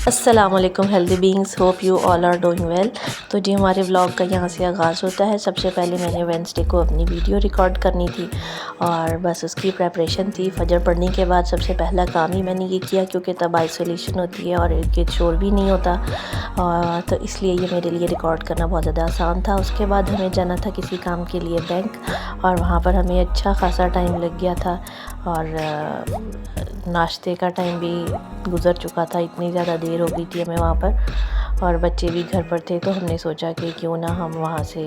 अस्सलाम वालेकुम healthy beings, hope you all are doing well. तो जी हमारे व्लॉग का यहाँ से आगाज़ होता है। सबसे पहले मैंने वेडनेसडे को अपनी वीडियो रिकॉर्ड करनी थी और बस उसकी प्रेपरेशन थी। फजर पढ़ने के बाद सबसे पहला काम ही मैंने ये किया, क्योंकि तब आइसोलेशन होती है और इर्द शोर भी नहीं होता, तो इसलिए ये मेरे लिए रिकॉर्ड करना बहुत ज़्यादा आसान था। उसके बाद हमें जाना था किसी काम के लिए बैंक, और वहाँ पर हमें अच्छा खासा टाइम लग गया था और नाश्ते का टाइम भी गुज़र चुका था। इतनी ज़्यादा देर हो गई थी हमें वहाँ पर, और बच्चे भी घर पर थे, तो हमने सोचा कि क्यों ना हम वहाँ से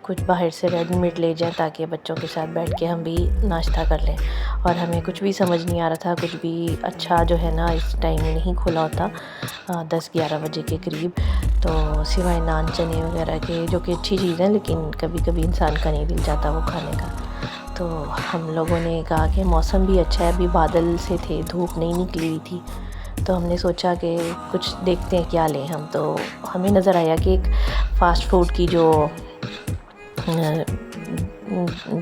कुछ बाहर से रेडीमेड ले जाएं, ताकि बच्चों के साथ बैठ के हम भी नाश्ता कर लें। और हमें कुछ भी समझ नहीं आ रहा था, कुछ भी अच्छा जो है ना इस टाइम में नहीं खुला होता 10-11 बजे के करीब, तो सिवाय नान चने वगैरह के, जो कि अच्छी चीज़ है, लेकिन कभी कभी इंसान का नहीं दिल चाहता वो खाने का। तो हम लोगों ने कहा कि मौसम भी अच्छा है, अभी बादल से थे, धूप नहीं निकली हुई थी, तो हमने सोचा कि कुछ देखते हैं क्या लें हम। तो हमें नज़र आया कि एक फ़ास्ट फूड की जो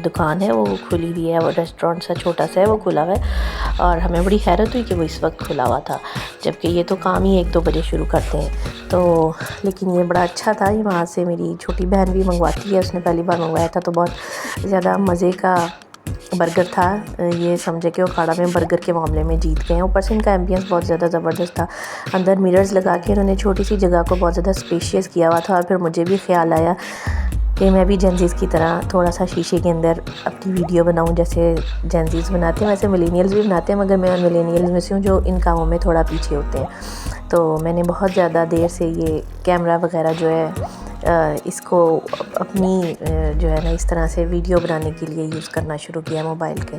दुकान है वो खुली हुई है, वो रेस्टोरेंट सा छोटा सा है, वो खुला हुआ है, और हमें बड़ी हैरत हुई कि वो इस वक्त खुला हुआ था, जबकि ये तो काम ही 1-2 बजे शुरू करते हैं। तो लेकिन ये बड़ा अच्छा था। ये वहाँ से मेरी छोटी बहन भी मंगवाती है, उसने पहली बार मंगवाया था, तो बहुत ज़्यादा मज़े का बर्गर था। ये समझे कि वो खाड़ा में बर्गर के मामले में जीत गए हैं। ऊपर से इनका एम्बियंस बहुत ज़्यादा ज़बरदस्त था। अंदर मिरर्स लगा के इन्होंने छोटी सी जगह को बहुत ज़्यादा स्पेशियस किया हुआ था, और फिर मुझे भी ख्याल आया कि मैं भी जेनज़ीज़ की तरह थोड़ा सा शीशे के अंदर अपनी वीडियो बनाऊं, जैसे जेनज़ीज़ बनाते हैं वैसे मिलेनियल्स भी बनाते हैं, मगर मैं उन मिलेनियल्स में से हूँ जो इन कामों में थोड़ा पीछे होते हैं। तो मैंने बहुत ज़्यादा देर से ये कैमरा वगैरह जो है इसको अपनी जो है ना इस तरह से वीडियो बनाने के लिए यूज़ करना शुरू किया मोबाइल के।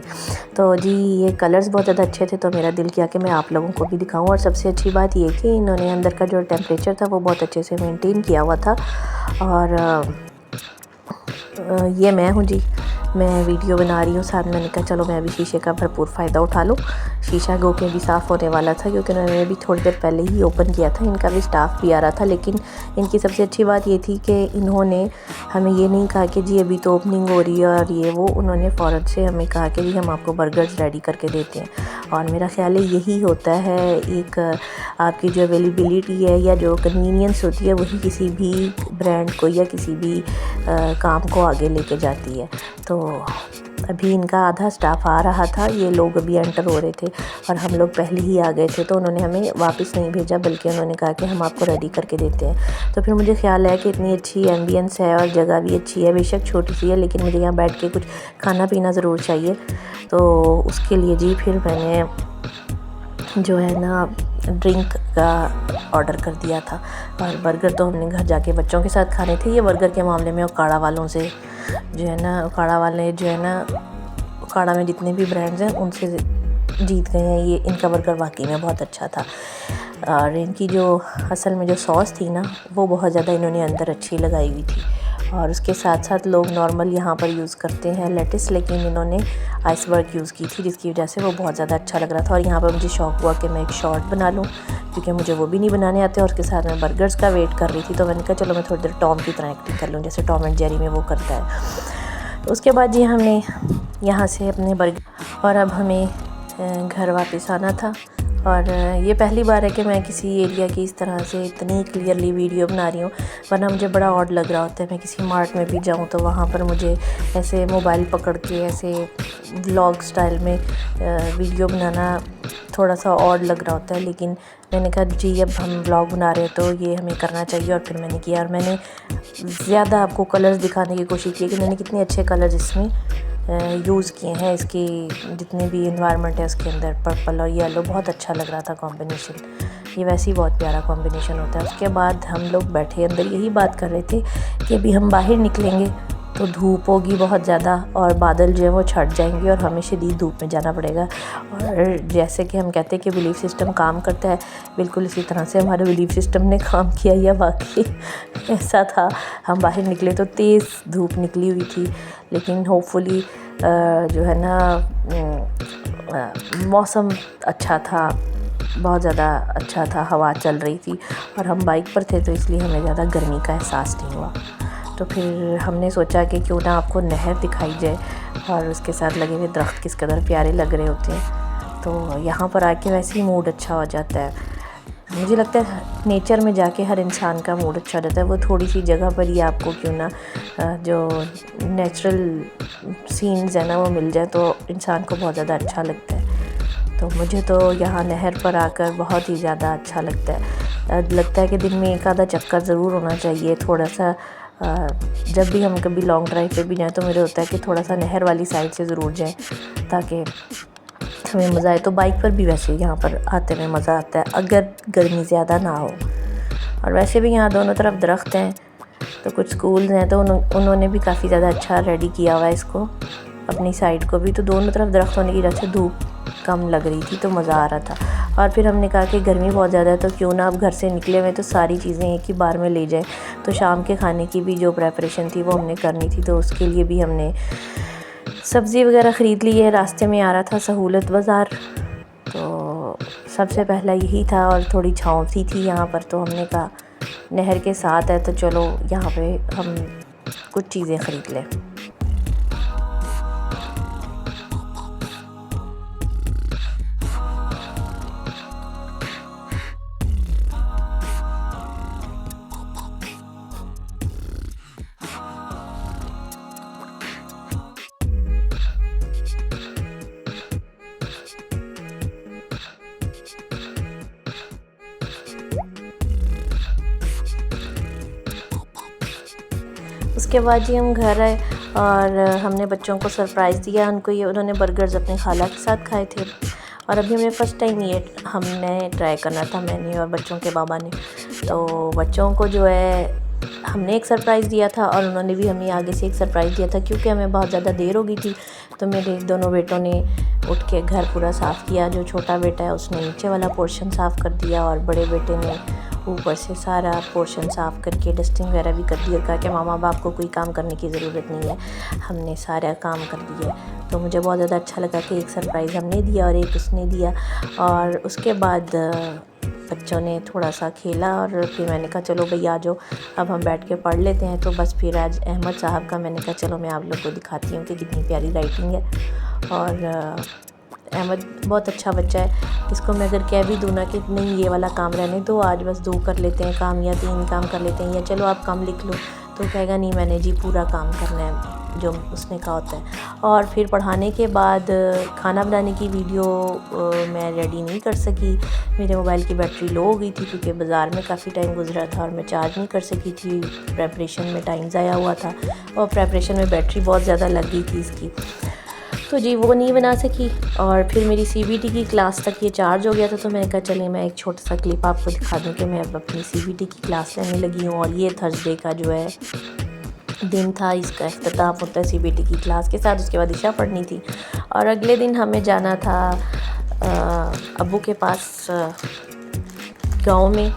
तो जी ये कलर्स बहुत ज़्यादा अच्छे थे, तो मेरा दिल किया कि मैं आप लोगों को भी दिखाऊं। और सबसे अच्छी बात ये कि इन्होंने अंदर का जो टेम्परेचर था वो बहुत अच्छे से मेंटेन किया हुआ था। और ये मैं हूँ जी, मैं वीडियो बना रही हूँ साथ। मैंने कहा चलो मैं भी शीशे का भरपूर फ़ायदा उठा लूँ। शीशा गो के भी साफ़ होने वाला था, क्योंकि उन्होंने भी थोड़ी देर पहले ही ओपन किया था। इनका भी स्टाफ भी आ रहा था, लेकिन इनकी सबसे अच्छी बात ये थी कि इन्होंने हमें ये नहीं कहा कि जी अभी तो ओपनिंग हो रही है और ये वो। उन्होंने फ़ौरन से हमें कहा कि जी हम आपको बर्गर्स रेडी करके देते हैं। और मेरा ख्याल है यही होता है, एक आपकी जो अवेलेबिलिटी है या जो कन्वीनियंस होती है, वही किसी भी ब्रांड को या किसी भी काम को आगे लेके जाती है। तो अभी इनका आधा स्टाफ आ रहा था, ये लोग अभी एंटर हो रहे थे और हम लोग पहले ही आ गए थे, तो उन्होंने हमें वापस नहीं भेजा, बल्कि उन्होंने कहा कि हम आपको रेडी करके देते हैं। तो फिर मुझे ख्याल है कि इतनी अच्छी एम्बियंस है और जगह भी अच्छी है, बेशक छोटी सी है, लेकिन मुझे यहाँ बैठ के कुछ खाना पीना ज़रूर चाहिए। तो उसके लिए जी फिर मैंने जो है ना ड्रिंक का ऑर्डर कर दिया था। और बर्गर तो हमने घर जाके बच्चों के साथ खाने थे। ये बर्गर के मामले में उकाड़ा वालों से जो है ना, उकाड़ा वाले जो है ना, उकाड़ा में जितने भी ब्रांड्स हैं उनसे जीत गए हैं। ये इनका बर्गर वाकई में बहुत अच्छा था। और इनकी जो असल में जो सॉस थी ना, वो बहुत ज़्यादा इन्होंने अंदर अच्छी लगाई हुई थी। और उसके साथ साथ लोग नॉर्मल यहाँ पर यूज़ करते हैं लेटिस, लेकिन इन्होंने आइसबर्ग यूज़ की थी, जिसकी वजह से वो बहुत ज़्यादा अच्छा लग रहा था। और यहाँ पर मुझे शौक़ हुआ कि मैं एक शॉर्ट बना लूँ, क्योंकि मुझे वो भी नहीं बनाने आते। और उसके साथ मैं बर्गर्स का वेट कर रही थी, तो मैंने कहा चलो मैं थोड़ी देर टॉम की तरह एक्टिंग कर लूँ, जैसे टॉम एंड जेरी में वो करता है। तो उसके बाद जी हमने यहाँ से अपने बर्गर, और अब हमें घर वापस आना था। और ये पहली बार है कि मैं किसी एरिया की इस तरह से इतनी क्लियरली वीडियो बना रही हूँ, वरना मुझे बड़ा ऑड लग रहा होता है। मैं किसी मार्ट में भी जाऊँ तो वहाँ पर मुझे ऐसे मोबाइल पकड़ के ऐसे व्लॉग स्टाइल में वीडियो बनाना थोड़ा सा ऑड लग रहा होता है। लेकिन मैंने कहा जी अब हम व्लॉग बना रहे हैं तो ये हमें करना चाहिए, और फिर मैंने किया। और मैंने ज़्यादा आपको कलर्स दिखाने की कोशिश की कि मैंने कितने अच्छे कलर्स इसमें यूज़ किए हैं। इसकी जितने भी इन्वायरमेंट है उसके अंदर पर्पल और येलो बहुत अच्छा लग रहा था कॉम्बिनेशन। ये वैसे ही बहुत प्यारा कॉम्बिनेशन होता है। उसके बाद हम लोग बैठे अंदर यही बात कर रहे थे कि अभी हम बाहर निकलेंगे तो धूप होगी बहुत ज़्यादा, और बादल जो है वो छट जाएंगे और हमें शदीद धूप में जाना पड़ेगा। और जैसे कि हम कहते हैं कि बिलीफ सिस्टम काम करता है, बिल्कुल इसी तरह से हमारे बिलीफ सिस्टम ने काम किया। या वाकई ऐसा था, हम बाहर निकले तो तेज़ धूप निकली हुई थी, लेकिन होपफुली जो है ना मौसम अच्छा था, बहुत ज़्यादा अच्छा था, हवा चल रही थी, और हम बाइक पर थे तो इसलिए हमें ज़्यादा गर्मी का एहसास नहीं हुआ। तो फिर हमने सोचा कि क्यों ना आपको नहर दिखाई जाए, और उसके साथ लगे हुए दरख्त किस कदर प्यारे लग रहे होते हैं। तो यहाँ पर आके वैसे ही मूड अच्छा हो जाता है। मुझे लगता है नेचर में जाके हर इंसान का मूड अच्छा रहता है। वो थोड़ी सी जगह पर ही आपको क्यों ना जो नेचुरल सीन्स है ना वो मिल जाए तो इंसान को बहुत ज़्यादा अच्छा लगता है। तो मुझे तो यहाँ नहर पर आकर बहुत ही ज़्यादा अच्छा लगता है कि दिन में एक आधा चक्कर ज़रूर होना चाहिए। थोड़ा सा जब भी हम कभी लॉन्ग ड्राइव पे भी जाएँ तो मुझे होता है कि थोड़ा सा नहर वाली साइड से ज़रूर जाएँ ताकि हमें मज़ा आए। तो बाइक पर भी वैसे यहाँ पर आते में मज़ा आता है अगर गर्मी ज़्यादा ना हो। और वैसे भी यहाँ दोनों तरफ दरख्त हैं, तो कुछ स्कूल्स हैं तो उन्होंने भी काफ़ी ज़्यादा अच्छा रेडी किया हुआ है इसको, अपनी साइड को भी। तो दोनों तरफ दरख्त होने की वजह से धूप कम लग रही थी तो मज़ा आ रहा था। और फिर हमने कहा कि गर्मी बहुत ज़्यादा है तो क्यों ना अब घर से निकले हुए तो सारी चीज़ें एक ही बार में ले जाएं। तो शाम के खाने की भी जो प्रेपरेशन थी वो हमने करनी थी, तो उसके लिए भी हमने सब्ज़ी वगैरह ख़रीद ली है। रास्ते में आ रहा था सहूलत बाज़ार, तो सबसे पहला यही था और थोड़ी छाँव सी थी यहाँ पर, तो हमने कहा नहर के साथ है तो चलो यहाँ पे हम कुछ चीज़ें ख़रीद लें। उसके बाद जी हम घर आए और हमने बच्चों को सरप्राइज़ दिया। उन्होंने बर्गर्स अपनी खाला के साथ खाए थे और अभी हमने फ़र्स्ट टाइम ये हमने ट्राई करना था, मैंने और बच्चों के बाबा ने। तो बच्चों को जो है हमने एक सरप्राइज़ दिया था और उन्होंने भी हमें आगे से एक सरप्राइज़ दिया था। क्योंकि हमें बहुत ज़्यादा देर हो गई थी तो मेरे दोनों बेटों ने उठ के घर पूरा साफ़ किया। जो छोटा बेटा है उसने नीचे वाला पोर्शन साफ़ कर दिया और बड़े बेटे ने ऊपर से सारा पोर्शन साफ़ करके डस्टिंग वगैरह भी कर दी और कहा कि मामा बाप को कोई काम करने की ज़रूरत नहीं है, हमने सारा काम कर दिया। तो मुझे बहुत ज़्यादा अच्छा लगा कि एक सरप्राइज़ हमने दिया और एक उसने दिया। और उसके बाद बच्चों ने थोड़ा सा खेला और फिर मैंने कहा चलो भई आ जाओ अब हम बैठ के पढ़ लेते हैं। तो बस फिर आज अहमद साहब का मैंने कहा चलो मैं आप लोग को दिखाती हूँ कि कितनी प्यारी राइटिंग है। और अहमद बहुत अच्छा बच्चा है, इसको मैं अगर कह भी दूँ ना कि नहीं ये वाला काम रहने दो, आज बस 2 कर लेते हैं काम या 3 काम कर लेते हैं या चलो आप कम लिख लो, तो कहेगा नहीं मैंने जी पूरा काम करना है जो उसने कहा होता है। और फिर पढ़ाने के बाद खाना बनाने की वीडियो मैं रेडी नहीं कर सकी, मेरे मोबाइल की बैटरी लो हो गई थी क्योंकि बाज़ार में काफ़ी टाइम गुजरा था और मैं चार्ज नहीं कर सकी थी। प्रेपरेशन में टाइम ज़ाया हुआ था और प्रेपरेशन में बैटरी बहुत ज़्यादा लग गई थी इसकी, तो जी वो नहीं बना सकी। और फिर मेरी CBT की क्लास तक ये चार्ज हो गया था, तो मैंने कहा चलिए मैं एक छोटा सा क्लिप आपको दिखा दूं कि मैं अब अपनी CBT की क्लास लेने लगी हूँ। और ये थर्सडे का जो है दिन था, इसका इख्तिताम होता है CBT की क्लास के साथ। उसके बाद इशा पढ़नी थी और अगले दिन हमें जाना था अब्बू के पास गाँव में,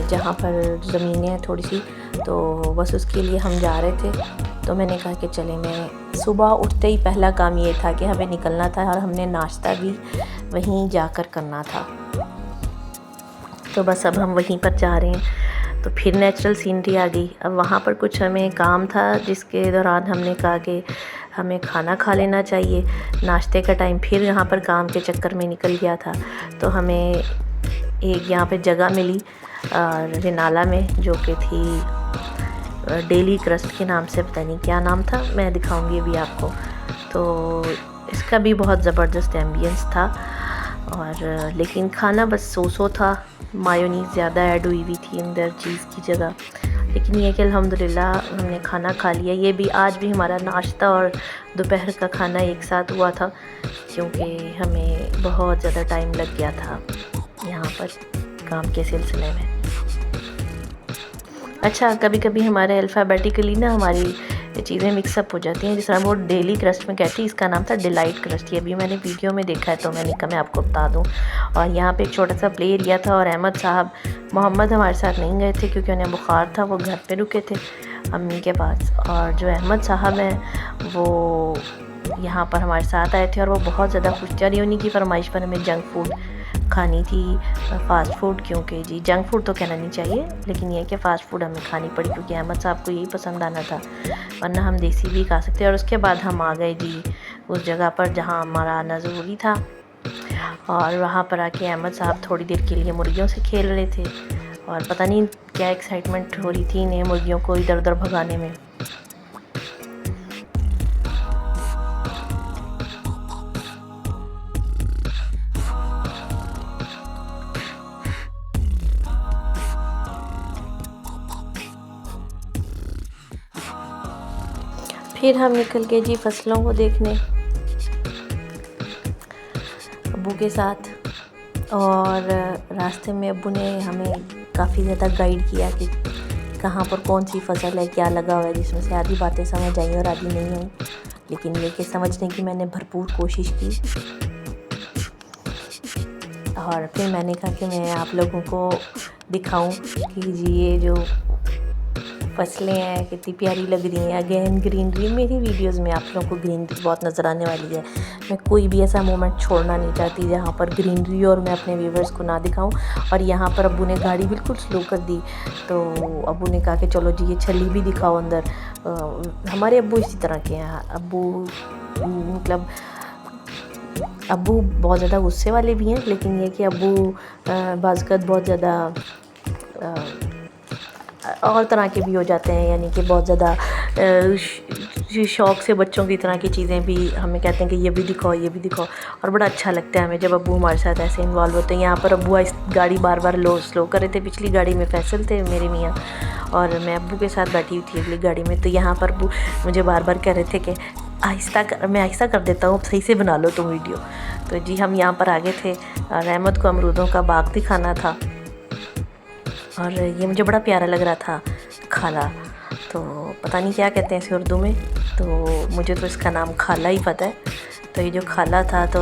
जहाँ पर ज़मीनें हैं थोड़ी सी, तो बस उसके लिए हम जा रहे थे। तो मैंने कहा कि चले, मैं सुबह उठते ही पहला काम ये था कि हमें निकलना था और हमने नाश्ता भी वहीं जाकर करना था। तो बस अब हम वहीं पर जा रहे हैं। तो फिर नेचुरल सीनरी आ गई। अब वहाँ पर कुछ हमें काम था जिसके दौरान हमने कहा कि हमें खाना खा लेना चाहिए, नाश्ते का टाइम फिर यहाँ पर काम के चक्कर में निकल गया था। तो हमें एक यहाँ पे जगह मिली रिनाला में, जो कि थी डेली क्रस्ट के नाम से, पता नहीं क्या नाम था, मैं दिखाऊंगी अभी आपको। तो इसका भी बहुत ज़बरदस्त एम्बियंस था और लेकिन खाना बस सो था, मायोनीज़ ज़्यादा ऐड हुई हुई थी अंदर चीज़ की जगह। लेकिन ये कि अल्हम्दुलिल्लाह हमने खाना खा लिया। ये भी आज भी हमारा नाश्ता और दोपहर का खाना एक साथ हुआ था क्योंकि हमें बहुत ज़्यादा टाइम लग गया था यहाँ पर काम के सिलसिले में। अच्छा, कभी कभी हमारे अल्फ़ाबेटिकली ना हमारी चीज़ें मिक्सअप हो जाती हैं। जिस तरह वो डेली क्रस्ट में कहती, इसका नाम था डिलाइट क्रस्ट। ये भी मैंने वीडियो में देखा है तो मैंने कहा मैं आपको बता दूं। और यहाँ पे एक छोटा सा प्ले एरिया था और अहमद साहब, मोहम्मद हमारे साथ नहीं गए थे क्योंकि उन्हें बुखार था, वो घर पे रुके थे अम्मी के पास। और जो अहमद साहब हैं वो यहाँ पर हमारे साथ आए थे और वो बहुत ज़्यादा खुश थे। और उन्हीं की फरमाइश पर हमें जंक फूड खानी थी, फ़ास्ट फूड, क्योंकि जी जंक फूड तो कहना नहीं चाहिए, लेकिन ये कि फ़ास्ट फूड हमें खानी पड़ी क्योंकि अहमद साहब को यही पसंद आना था, वरना हम देसी भी खा सकते। और उसके बाद हम आ गए जी उस जगह पर जहाँ हमारा आना ज़रूरी था। और वहाँ पर आके अहमद साहब थोड़ी देर के लिए मुर्गियों से खेल रहे थे और पता नहीं क्या एक्साइटमेंट हो रही थी इन्हें मुर्गियों को इधर उधर भगाने में। फिर हम निकल गए जी फसलों को देखने अब्बू के साथ, और रास्ते में अब्बू ने हमें काफ़ी ज़्यादा गाइड किया कि कहाँ पर कौन सी फसल है, क्या लगा हुआ है, जिसमें से आधी बातें समझ आई और आधी नहीं आई, लेकिन ये कि समझने की मैंने भरपूर कोशिश की। और फिर मैंने कहा कि मैं आप लोगों को दिखाऊं कि जी ये जो फसलें हैं कितनी प्यारी लग रही हैं। अगेन ग्रीनरी, मेरी वीडियोस में आप लोगों को ग्रीनरी बहुत नज़र आने वाली है। मैं कोई भी ऐसा मोमेंट छोड़ना नहीं चाहती जहाँ पर ग्रीनरी और मैं अपने व्यूवर्स को ना दिखाऊं। और यहाँ पर अब्बू ने गाड़ी बिल्कुल स्लो कर दी, तो अब्बू ने कहा कि चलो जी ये छली भी दिखाओ अंदर। हमारे अब्बू इसी तरह के हैं। अब्बू मतलब अब्बू बहुत ज़्यादा गुस्से वाले भी हैं, लेकिन ये कि अब्बू बाज़ बहुत ज़्यादा और तरह के भी हो जाते हैं, यानी कि बहुत ज़्यादा शौक़ से बच्चों की तरह की चीज़ें भी हमें कहते हैं कि ये भी दिखाओ ये भी दिखाओ। और बड़ा अच्छा लगता है हमें जब अब्बू हमारे साथ ऐसे इन्वॉल्व होते हैं। यहाँ पर अब्बू गाड़ी बार बार स्लो कर रहे थे। पिछली गाड़ी में फैसल थे मेरे मियाँ और मैं अब्बू के साथ बैठी हुई थी अगली गाड़ी में, तो यहाँ पर अब्बू मुझे बार बार कह रहे थे कि मैं आहिस्ता कर देता हूँ, सही से बना लो तुम वीडियो। तो जी हम यहाँ पर आगे थे और अहमद को अमरूदों का बाग दिखाना था और ये मुझे बड़ा प्यारा लग रहा था, खाला। तो पता नहीं क्या कहते हैं इसे उर्दू में, तो मुझे तो इसका नाम खाला ही पता है। तो ये जो खाला था तो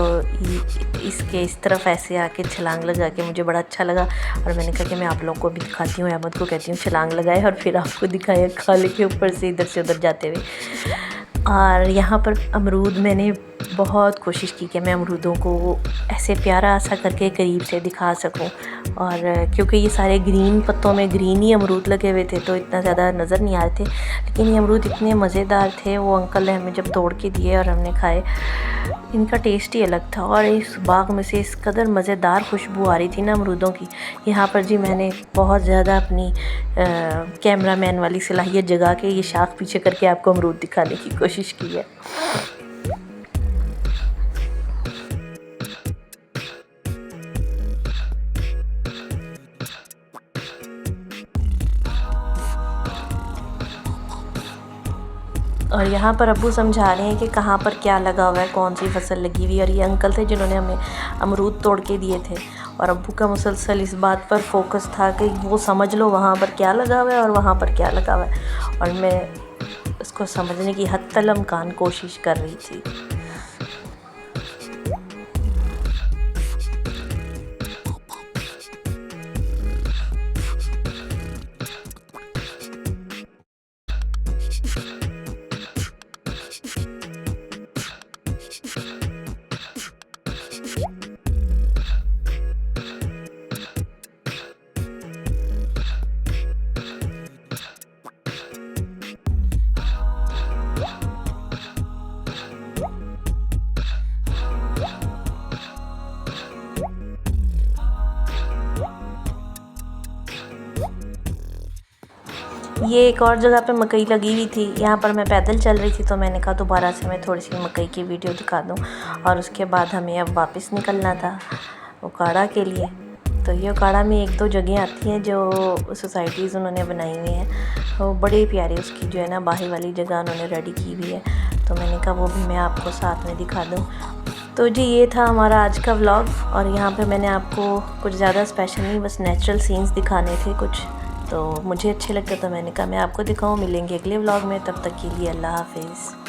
इसके इस तरफ ऐसे आके छलांग लगा के मुझे बड़ा अच्छा लगा और मैंने कहा कि मैं आप लोगों को भी दिखाती हूँ। अहमद को कहती हूँ छलांग लगाए और फिर आपको दिखाया खाले के ऊपर से इधर से उधर जाते हुए। और यहाँ पर अमरूद मैंने बहुत कोशिश की कि मैं अमरूदों को ऐसे प्यारा सा करके करीब से दिखा सकूं, और क्योंकि ये सारे ग्रीन पत्तों में ग्रीन ही अमरूद लगे हुए थे तो इतना ज़्यादा नज़र नहीं आ रहे थे, लेकिन ये अमरूद इतने मज़ेदार थे। वो अंकल ने हमें जब तोड़ के दिए और हमने खाए, इनका टेस्ट ही अलग था। और इस बाग में से इस कदर मज़ेदार खुशबू आ रही थी ना अमरूदों की। यहाँ पर जी मैंने बहुत ज़्यादा अपनी कैमरामैन वाली सलाहियत जगा के ये शाख पीछे करके आपको अमरूद दिखाने की कोशिश की है। और यहाँ पर अब्बू समझा रहे हैं कि कहाँ पर क्या लगा हुआ है, कौन सी फसल लगी हुई है। और ये अंकल थे जिन्होंने हमें अमरूद तोड़ के दिए थे और अब्बू का मुसलसल इस बात पर फोकस था कि वो समझ लो वहाँ पर क्या लगा हुआ है और वहाँ पर क्या लगा हुआ है, और मैं इसको समझने की हद तलमकान कोशिश कर रही थी। ये एक और जगह पे मकई लगी हुई थी, यहाँ पर मैं पैदल चल रही थी तो मैंने कहा दोबारा से मैं थोड़ी सी मकई की वीडियो दिखा दूँ। और उसके बाद हमें अब वापस निकलना था उकाड़ा के लिए। तो ये उकाड़ा में एक दो जगह आती हैं जो सोसाइटीज़ उन्होंने बनाई हुई हैं, वो बड़ी प्यारी उसकी जो है ना बाहर वाली जगह उन्होंने रेडी की हुई है, तो मैंने कहा वो भी मैं आपको साथ में दिखा दूँ। तो जी ये था हमारा आज का व्लॉग, और यहाँ पे मैंने आपको कुछ ज़्यादा स्पेशल नहीं, बस नेचुरल सीन्स दिखाने थे कुछ, तो मुझे अच्छे लगते तो मैंने कहा मैं आपको दिखाऊं। मिलेंगे अगले व्लॉग में, तब तक के लिए अल्लाह हाफिज़।